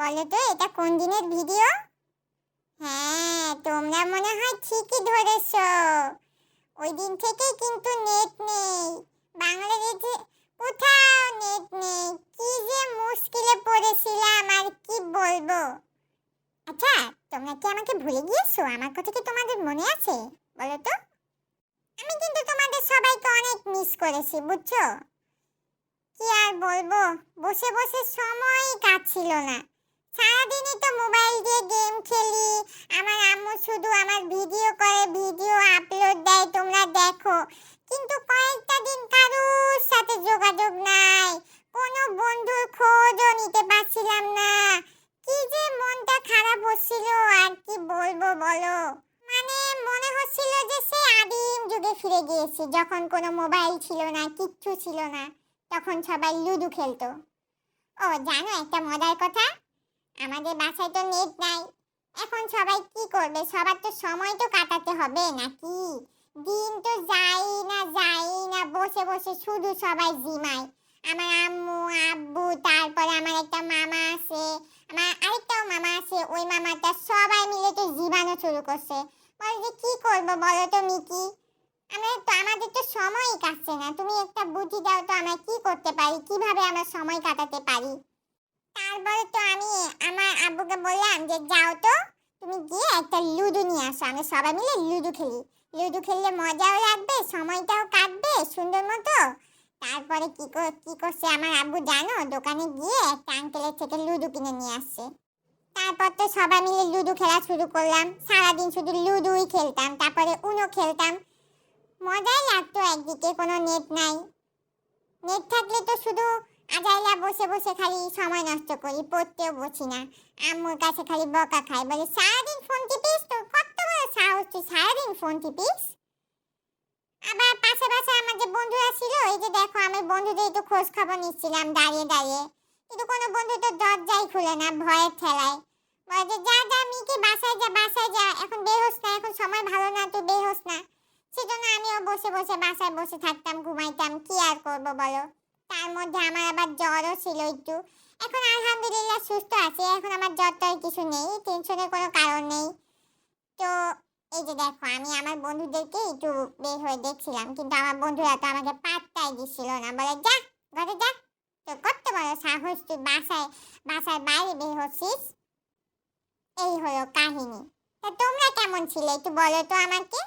বলো তো এটা কোন দিনের ভিডিও? হ্যাঁ, তোমরা মনে হয় ঠিকই ধরেছো। ওই দিন থেকেই কিন্তু নেট নেই বাংলাদেশে, কোথাও নেট নেই। কি যে মুশকিলে পড়েছিলাম আর কি বলবো। আচ্ছা, তোমরা কি আমাকে ভুলে গিয়েছো? আমার কথা কি তোমাদের মনে আছে? বলো তো। আমি কিন্তু তোমাদের সবাইকে অনেক মিস করেছি, বুঝছো? কি আর বলবো, বসে বসে সময়ই কাটছিল না। সারাদিনই তো মোবাইল দিয়ে গেম খেলি। আমার আম্মু শুধু আমার ভিডিও করে, ভিডিও আপলোড দেয়, তোমরা দেখো। কিন্তু কয়েকটা দিন কারোর সাথে যোগাযোগ নাই। কোনো বন্ধুর খোঁজও নিতে পারছিলাম না। কি যে মনটা খারাপ হচ্ছিল আর কি বলবো বলো। মানে মনে হচ্ছিল যে সে আদিম যুগে ফিরে গিয়েছি, যখন কোনো মোবাইল ছিল না, কিচ্ছু ছিল না। তখন সবাই লুডো খেলতো। ও জানো একটা মজার কথা, আমাদের বাসায় তো নেট নাই। এখন সবাই কি করবে? সবার তো সময় তো কাটাতে হবে নাকি? দিন তো যাই না বসে বসে শুধু সবাই জিমায়। আমার আম্মু, আব্বু, তারপরে আমার একটা মামা আছে, আমার আরেকটাও মামা আছে, ওই মামাটা সবাই মিলে তো জিমানো শুরু করছে। বলে যে কি করবো বলো তো মিকি, আমাদের তো সময়ই কাটছে না। তুমি একটা বুদ্ধি দাও তো, আমরা কি করতে পারি, কিভাবে আমরা সময় কাটাতে পারি? তারপরে তো আমি আমার আব্বুকে বললাম যে যাও তো, তুমি গিয়ে একটা লুডো নিয়ে আসো, আমরা সবাই মিলে লুডো খেলি। লুডো খেললে মজাও লাগবে, সময়টাও কাটবে সুন্দর মতো। তারপরে কি করছে আমার আব্বু জানো? দোকানে গিয়ে একটা আঙ্কেলের থেকে লুডো কিনে নিয়ে আসছে। তারপর তো সবাই মিলে লুডো খেলা শুরু করলাম। সারাদিন শুধু লুডোই খেলতাম, তারপরে উনো খেলতাম। মজাই লাগতো। একদিকে কোনো নেট নাই। নেট থাকলে তো শুধু আজাইলা বসে বসে খালি সময় নষ্ট করি, পড়তেও বসি না। আম্মুর কাছে খালি বকা খাই, বলে সারাদিন ফোন টিপিস, তোর কত বড় সাহস তুই সারাদিন ফোন টিপিস। আবার পাশে পাশে আমার যে বন্ধুরা ছিল, এই যে দেখো আমি বন্ধুদের একটু খোঁজ খবর নিচ্ছিলাম দাঁড়িয়ে দাঁড়িয়ে। কিন্তু কোনো বন্ধু তো দরজাই খুলে না, ভয়ের ঠেলায়। বলে যে যা যা মিকি বাসায় যা, এখন বের হোস না, এখন সময় ভালো না, তুই বের হোস না। সেজন্য আমিও বসে বসে বাসায় বসে থাকতাম, ঘুমাইতাম, কি আর করব বলো। তার মধ্যে আমার আবার জ্বরও ছিল একটু। এখন আলহামদুলিল্লাহ সুস্থ আছি, এখন আমার জ্বরটার কিছু নেই, টেনশনের কোনো কারণ নেই। তো এই যে দেখো আমি আমার বন্ধুদেরকে একটু বের হয়ে দেখছিলাম, কিন্তু আমার বন্ধুরা তো আমাকে পাত্তাই দিচ্ছিল না। বলে যা ঘরে যা, তো কত বড় সাহস তুই বাসায় বাইরে বের হচ্ছিস। এই হলো কাহিনী। তা তোমরা কেমন ছিলে একটু বলো তো আমাকে।